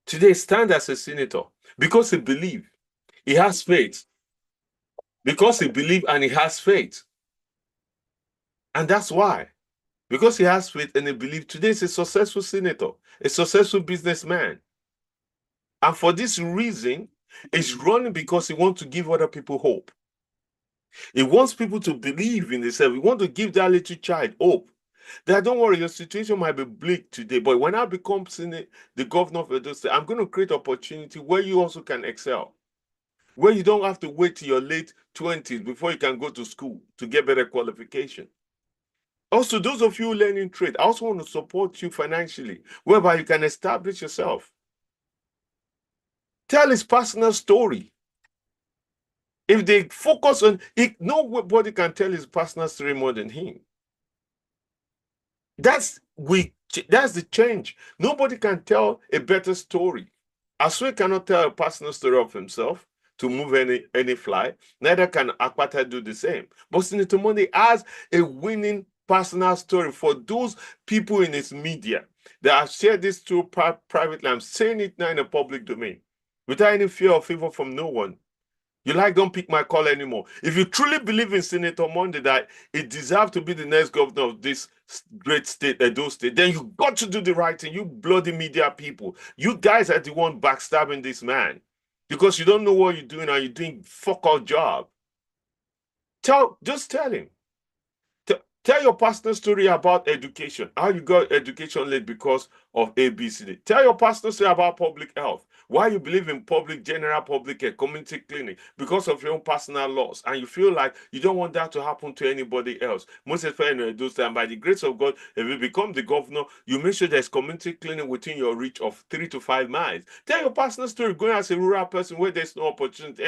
Today, he stands as a senator because he believes. He has faith. Because he believes and he has faith. And that's why. Because he has faith and he believes, today he's a successful senator, a successful businessman. And for this reason, he's running because he wants to give other people hope. He wants people to believe in themselves. He wants to give that little child hope. That don't worry, your situation might be bleak today, but when I become the governor of Edo State, I'm going to create opportunity where you also can excel. Where you don't have to wait till your late 20s before you can go to school to get better qualification. Also, those of you learning trade, I also want to support you financially, whereby you can establish yourself. Tell his personal story. If they focus on it, nobody can tell his personal story more than him. That's the change. Nobody can tell a better story Asue cannot tell a personal story of himself to move any fly. Neither can Akpata do the same. But Senator Monday has a winning personal story for those people in his media that have shared this through privately. I'm saying it now in the public domain without any fear or favor from no one. You don't pick my call anymore. If you truly believe in Senator Monday that it deserves to be the next governor of this great state, Edo State, then you got to do the right thing. You bloody media people. You guys are the one backstabbing this man because you don't know what you're doing and you're doing fuck all job. Just tell him. Tell your personal story about education, how you got education late because of ABCD. Tell your personal story about public health, why you believe in general public care, community clinic, because of your own personal loss, and you feel like you don't want that to happen to anybody else. Most especially those times, by the grace of God, if you become the governor, you make sure there's community clinic within your reach of 3 to 5 miles. Tell your personal story, going as a rural person where there's no opportunity,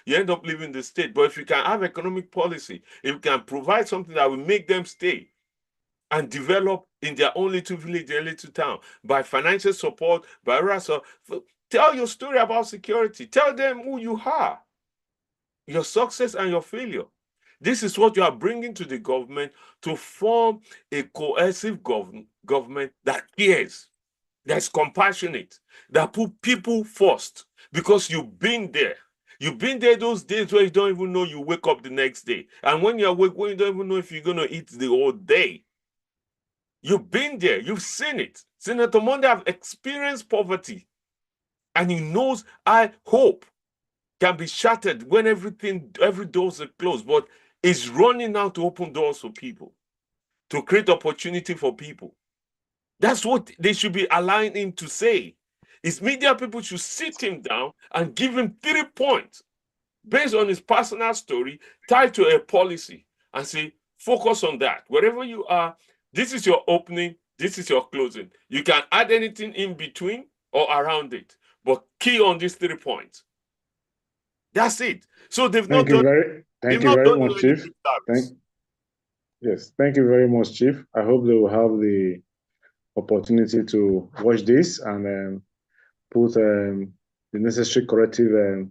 you end up leaving the state. But if you can have economic policy, if you can provide something that will make them stay and develop in their own little village, their little town, by financial support, by tell your story about security. Tell them who you are, your success and your failure. This is what you are bringing to the government to form a cohesive government that cares, that's compassionate, that put people first, because you've been there. You've been there those days where you don't even know you wake up the next day. And when you're awake, when you don't even know if you're going to eat the whole day. You've been there. You've seen it. Senator Monday have experienced poverty. And he knows hope can be shattered when every doors are closed. But is running now to open doors for people, to create opportunity for people. That's what they should be allowing him to say. His media people should sit him down and give him 3 points based on his personal story tied to a policy and say, focus on that. Wherever you are, this is your opening, this is your closing. You can add anything in between or around it, but key on these 3 points. That's it. So they've not done Thank you very much, Chief. Yes, thank you very much, Chief. I hope they will have the opportunity to watch this and put the necessary corrective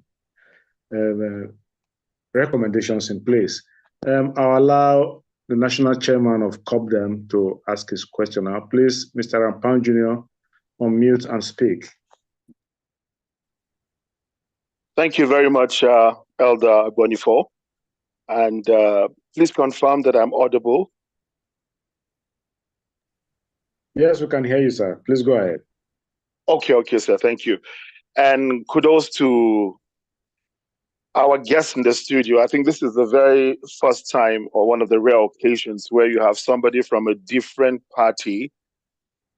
recommendations in place. I'll allow the national chairman of COPDEM to ask his question now. Please, Mr. Rampan Jr., unmute and speak. Thank you very much, Elder Bonifo. And please confirm that I'm audible. Yes, we can hear you, sir. Please go ahead. Okay, sir. Thank you. And kudos to our guests in the studio. I think this is the very first time or one of the rare occasions where you have somebody from a different party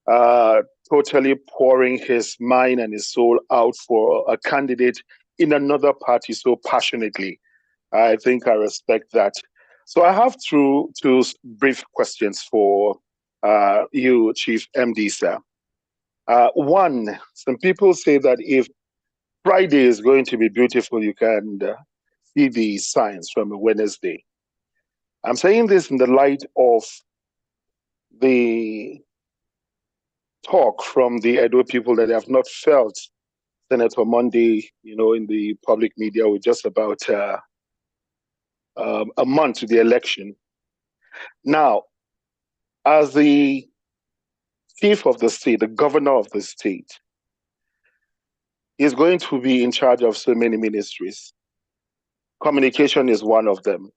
totally pouring his mind and his soul out for a candidate in another party so passionately. I think I respect that. So I have two brief questions for you, Chief MD, sir. One, some people say that if Friday is going to be beautiful, you can see the signs from a Wednesday. I'm saying this in the light of the talk from the Edo people that have not felt Senator Monday, in the public media with just about a month to the election. Now, as the chief of the state, the governor of the state, is going to be in charge of so many ministries. Communication is one of them.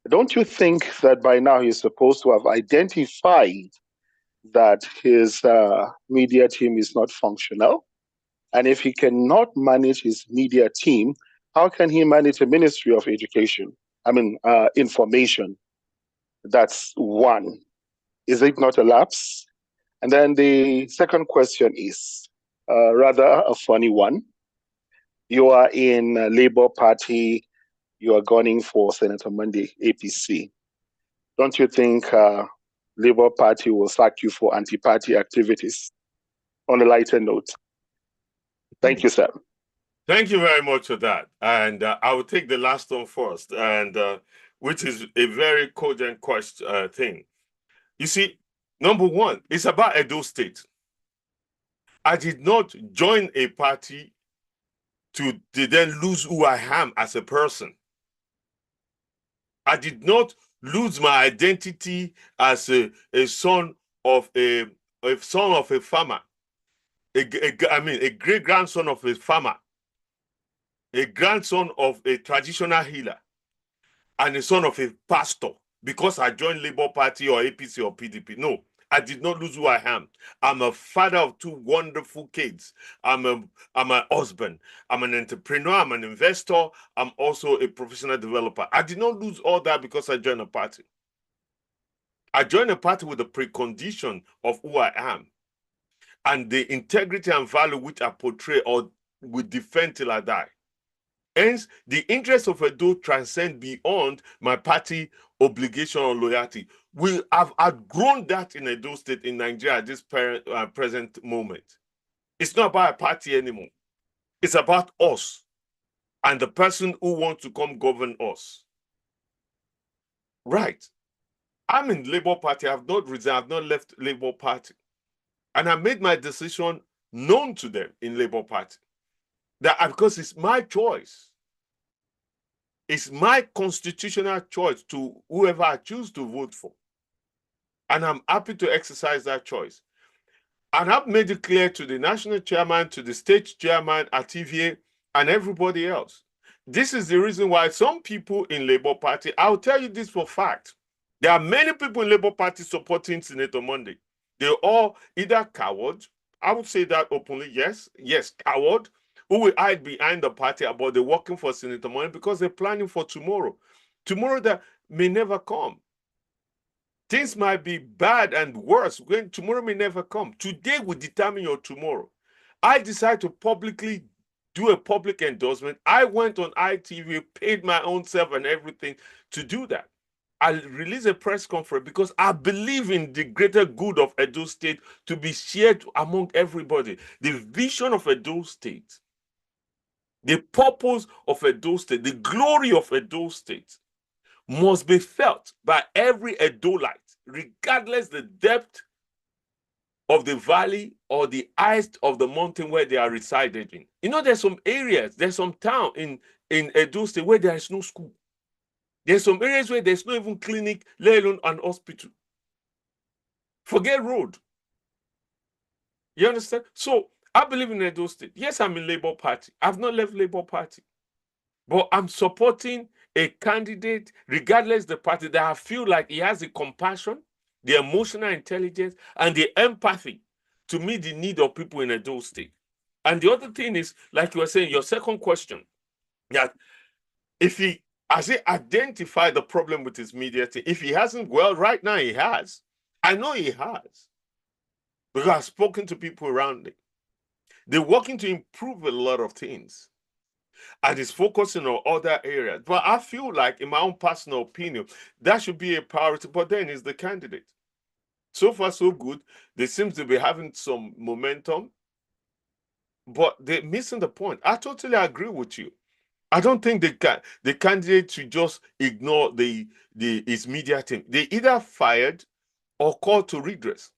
Don't you think that by now he's supposed to have identified that his media team is not functional? And if he cannot manage his media team, how can he manage the Ministry of Education? Information. That's one. Is it not a lapse? And then the second question is rather a funny one. You are in Labour Party. You are gunning for Senator Monday, APC. Don't you think Labour Party will sack you for anti-party activities? On a lighter note. Thank you, sir. Thank you very much for that. And I will take the last one first, and which is a very cogent thing. You see, number one, it's about Edo State. I did not join a party to then lose who I am as a person. I did not lose my identity as a son of a farmer, a great grandson of a farmer, a grandson of a traditional healer, and a son of a pastor because I joined Labour Party or APC or PDP. No, I did not lose who I am. I'm a father of 2 wonderful kids. I'm a husband. I'm an entrepreneur. I'm an investor. I'm also a professional developer. I did not lose all that because I joined a party. I joined a party with the precondition of who I am and the integrity and value which I portray or will defend till I die. Hence, the interests of Edo transcend beyond my party obligation or loyalty. We have outgrown that in Edo State, in Nigeria, at this present moment. It's not about a party anymore. It's about us and the person who wants to come govern us. Right. I'm in Labour Party. I've not resigned. I've not left Labour Party. And I made my decision known to them in Labour Party. Because it's my choice. It's my constitutional choice to whoever I choose to vote for. And I'm happy to exercise that choice. And I've made it clear to the national chairman, to the state chairman at TVA, and everybody else. This is the reason why some people in Labour Party, I'll tell you this for fact, there are many people in Labour Party supporting Senator Monday. They're all either coward, I would say that openly, yes, coward, who will hide behind the party about they're working for Senator Monday because they're planning for tomorrow. Tomorrow that may never come. Things might be bad and worse when tomorrow may never come. Today will determine your tomorrow. I decided to publicly do a public endorsement. I went on ITV, paid my own self and everything to do that. I released a press conference because I believe in the greater good of Edo State to be shared among everybody. The vision of Edo State, the purpose of Edo State, the glory of Edo State must be felt by every Edolite, regardless the depth of the valley or the height of the mountain where they are residing in. You know, there's some areas, there's some town in Edo State where there is no school. There's some areas where there's no even clinic, let alone an hospital. Forget road. You understand? So I believe in Edo State. Yes, I'm in Labour Party. I've not left Labour Party. But I'm supporting a candidate, regardless the party, that I feel like he has the compassion, the emotional intelligence, and the empathy to meet the need of people in Edo State. And the other thing is, like you were saying, your second question, that if he has he identified the problem with his media team? If he hasn't, well, right now he has. I know he has. Because I've spoken to people around him. They're working to improve a lot of things. And it's focusing on other areas. But I feel like, in my own personal opinion, that should be a priority. But then it's the candidate. So far, so good. They seem to be having some momentum. But they're missing the point. I totally agree with you. I don't think the candidate should just ignore his media team. They either fired or called to redress.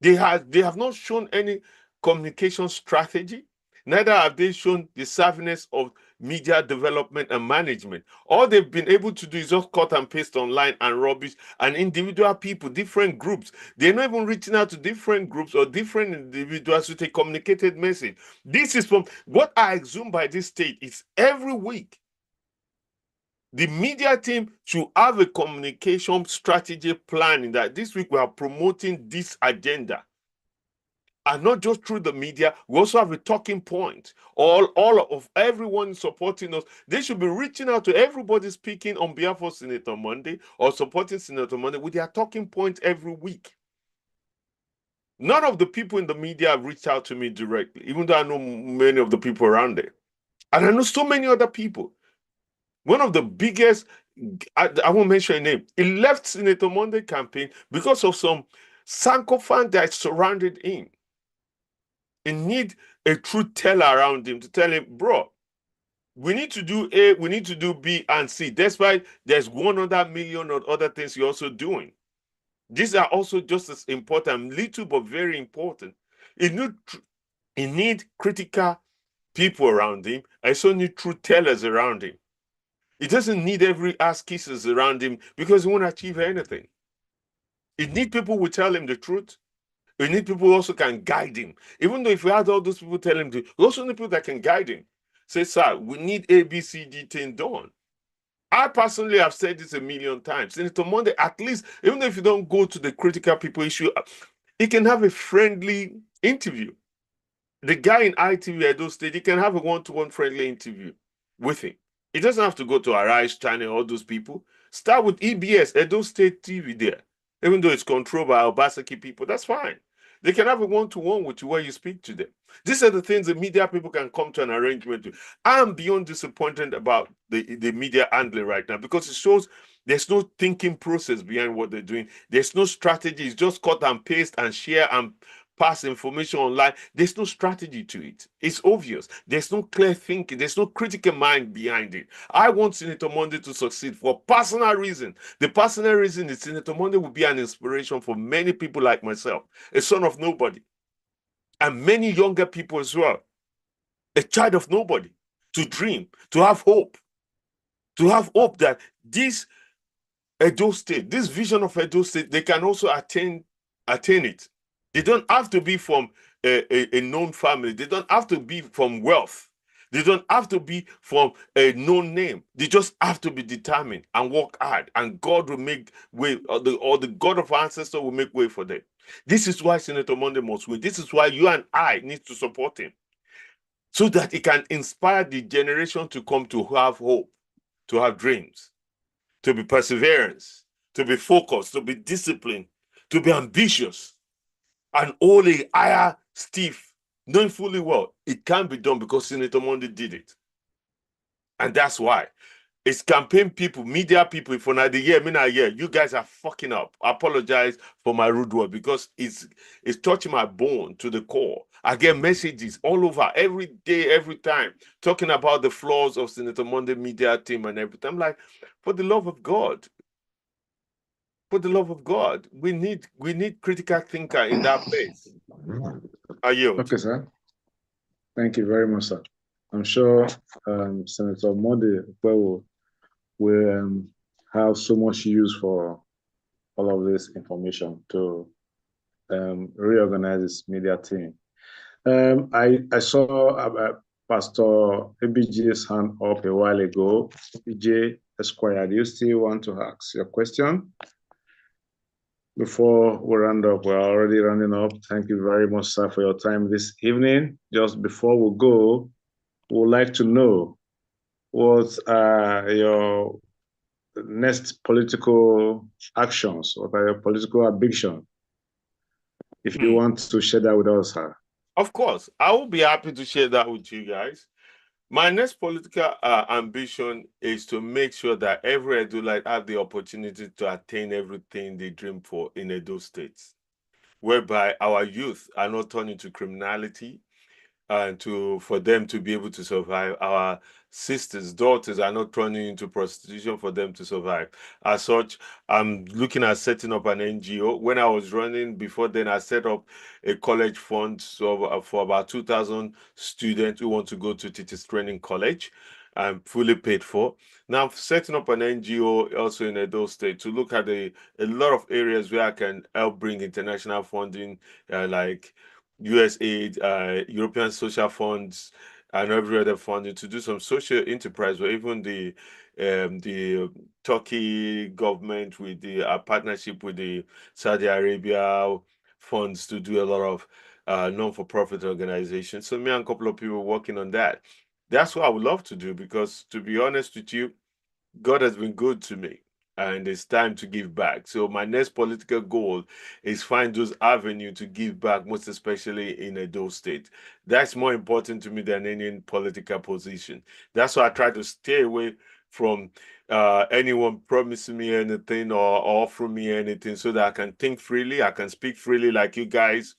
They have not shown any communication strategy. Neither have they shown the savviness of media development and management. All they've been able to do is just cut and paste online and rubbish, and individual people, different groups. They're not even reaching out to different groups or different individuals with a communicated message. This is from what I assume by this state. It's every week. The media team should have a communication strategy planning that this week we are promoting this agenda. And not just through the media, we also have a talking point. All of everyone supporting us, they should be reaching out to everybody speaking on behalf of Senator Monday or supporting Senator Monday with their talking points every week. None of the people in the media have reached out to me directly, even though I know many of the people around there. And I know so many other people. One of the biggest, I won't mention a name, he left Senator Monday campaign because of some sycophant that surrounded him. He need a truth teller around him to tell him, bro, we need to do A, we need to do B and C. That's why there's 100 million of other things you're also doing. These are also just as important, little but very important. He needs critical people around him. I also need truth tellers around him. He doesn't need every ass kisses around him because he won't achieve anything. He needs people who tell him the truth. We need people who also can guide him. Even though if we had all those people tell him to, we also need people that can guide him. Say, sir, we need ABCD thing done. I personally have said this a million times. Senator Monday, at least, even if you don't go to the critical people issue, he can have a friendly interview. The guy in ITV at those stage, he can have a one-to-one friendly interview with him. He doesn't have to go to Arise Channel, all those people. Start with EBS, Edo State TV there. Even though it's controlled by Obasaki people, that's fine. They can have a one-to-one with you where you speak to them. These are the things the media people can come to an arrangement to. I'm beyond disappointed about the media handling right now because it shows there's no thinking process behind what they're doing. There's no strategy. It's just cut and paste and share and pass information online. There's no strategy to it. It's obvious. There's no clear thinking. There's no critical mind behind it. I want Senator Monday to succeed for personal reason. The personal reason is Senator Monday will be an inspiration for many people like myself, a son of nobody, and many younger people as well, a child of nobody, to dream, to have hope that this Edo State, this vision of Edo State, they can also attain it. They don't have to be from a known family. They don't have to be from wealth. They don't have to be from a known name. They just have to be determined and work hard, and God will make way, or the God of our ancestors will make way for them. This is why Senator Monday must win. This is why you and I need to support him, so that he can inspire the generation to come to have hope, to have dreams, to be perseverance, to be focused, to be disciplined, to be ambitious, and all a higher stiff, knowing fully well it can be done because Senator Monday did it. And that's why. It's campaign people, media people, for now the year, you guys are fucking up. I apologize for my rude word because it's touching my bone to the core. I get messages all over every day, every time, talking about the flaws of Senator Monday media team and everything. I'm like, for the love of God, we need critical thinker in that place. I yield. Okay, sir. Thank you very much, sir. I'm sure Senator Monday will have so much use for all of this information to reorganize this media team. I saw Pastor ABJ's hand up a while ago. ABJ Esquire, do you still want to ask your question? Before we round up, we're already running up. Thank you very much, sir, for your time this evening. Just before we go, we would like to know what are your next political actions? What are your political ambitions? If you want to share that with us, sir. Of course, I will be happy to share that with you guys. My next political ambition is to make sure that every Edolite have the opportunity to attain everything they dream for in Edo State, whereby our youth are not turned into criminality, and for them to be able to survive. Our sisters, daughters are not turning into prostitution for them to survive. As such, I'm looking at setting up an NGO. When I was running before then, I set up a college fund for about 2,000 students who want to go to teachers training college. I'm fully paid for. Now I'm setting up an NGO also in Edo State to look at a lot of areas where I can help bring international funding, like USAID, European Social Funds, and every other funding to do some social enterprise, or even the Turkey government with the partnership with the Saudi Arabia funds to do a lot of non-for-profit organizations. So me and a couple of people working on that. That's what I would love to do because, to be honest with you, God has been good to me, and it's time to give back. So my next political goal is find those avenues to give back, most especially in Edo State. That's more important to me than any political position. That's why I try to stay away from anyone promising me anything or offering me anything, so that I can think freely, I can speak freely like you guys.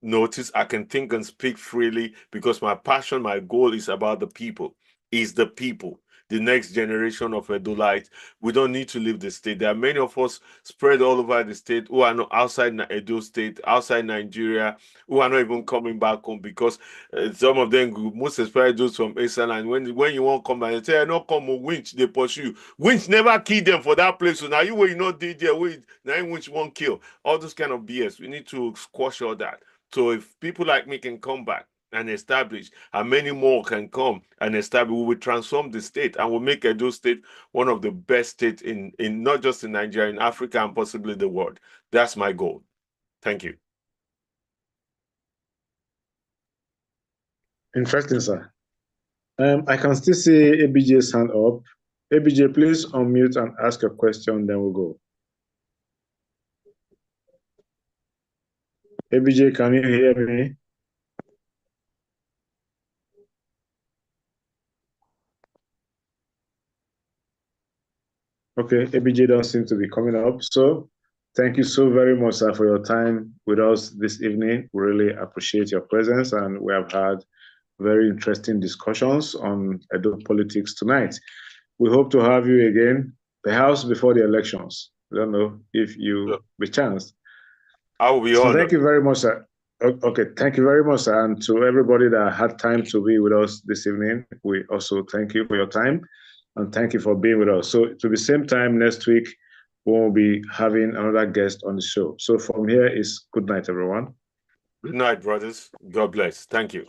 Notice I can think and speak freely because my passion, my goal is about the people, is the people. the next generation of Edolites. We don't need to leave the state. There are many of us spread all over the state who are not outside Edo State, outside Nigeria, who are not even coming back home because some of them, most especially those from Eastern, and when you won't come back, they say, "No come, winch, they pursue you." Winch never kill them for that place. So now you will not did there, now winch won't kill. All those kind of BS. We need to squash all that. So if people like me can come back and establish, and many more can come and establish, we will transform the state and we'll make Edo State one of the best states in not just in Nigeria, in Africa, and possibly the world. That's my goal. Thank you. Interesting, sir. I can still see ABJ's hand up. ABJ, please unmute and ask a question, then we'll go. ABJ, can you hear me? Okay, ABJ don't seem to be coming up. So thank you so very much, sir, for your time with us this evening. We really appreciate your presence, and we have had very interesting discussions on Edo politics tonight. We hope to have you again, perhaps before the elections. I don't know if you be chanced. I will be so honored. Thank you very much, sir. Okay, thank you very much, sir. And to everybody that had time to be with us this evening, we also thank you for your time and thank you for being with us. So to the same time next week, we'll be having another guest on the show. So from here is good night, everyone. Good night, brothers. God bless. Thank you.